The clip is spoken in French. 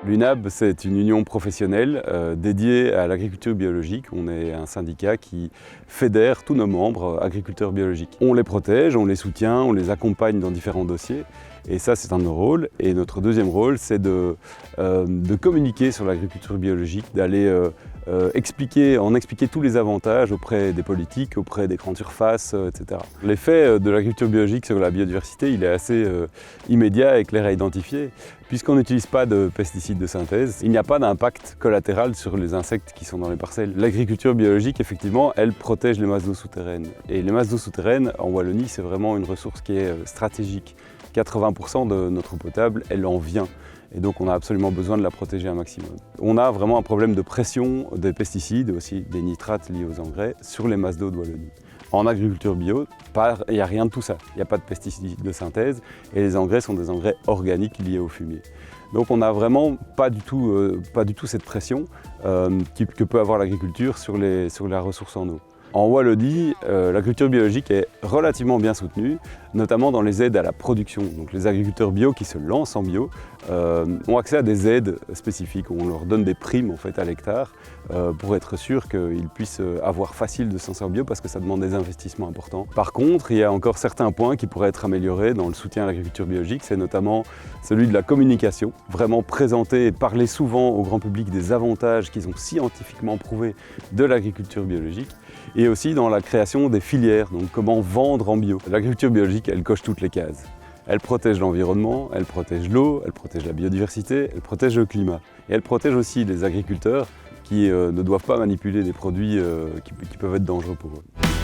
L'UNAB, c'est une union professionnelle dédiée à l'agriculture biologique. On est un syndicat qui fédère tous nos membres agriculteurs biologiques. On les protège, on les soutient, on les accompagne dans différents dossiers. Et ça, c'est un de nos rôles. Et notre deuxième rôle, c'est de communiquer sur l'agriculture biologique, d'aller expliquer tous les avantages auprès des politiques, auprès des grandes surfaces, etc. L'effet de l'agriculture biologique sur la biodiversité, il est assez immédiat et clair à identifier. Puisqu'on n'utilise pas de pesticides de synthèse, il n'y a pas d'impact collatéral sur les insectes qui sont dans les parcelles. L'agriculture biologique, effectivement, elle protège les masses d'eau souterraines. Et les masses d'eau souterraines, en Wallonie, c'est vraiment une ressource qui est stratégique. 80% de notre eau potable, elle en vient. Et donc on a absolument besoin de la protéger un maximum. On a vraiment un problème de pression des pesticides, aussi des nitrates liés aux engrais, sur les masses d'eau de Wallonie. En agriculture bio, il n'y a rien de tout ça. Il n'y a pas de pesticides de synthèse et les engrais sont des engrais organiques liés au fumier. Donc on n'a vraiment pas du tout cette pression que peut avoir l'agriculture sur la ressource en eau. En Wallonie, l'agriculture biologique est relativement bien soutenue, notamment dans les aides à la production. Donc les agriculteurs bio qui se lancent en bio ont accès à des aides spécifiques, où on leur donne des primes en fait, à l'hectare pour être sûr qu'ils puissent avoir facile de se lancer en bio parce que ça demande des investissements importants. Par contre, il y a encore certains points qui pourraient être améliorés dans le soutien à l'agriculture biologique, c'est notamment celui de la communication, vraiment présenter et parler souvent au grand public des avantages qui sont scientifiquement prouvés de l'agriculture biologique. Et aussi dans la création des filières, donc comment vendre en bio. L'agriculture biologique, elle coche toutes les cases. Elle protège l'environnement, elle protège l'eau, elle protège la biodiversité, elle protège le climat. Et elle protège aussi les agriculteurs qui ne doivent pas manipuler des produits qui peuvent être dangereux pour eux.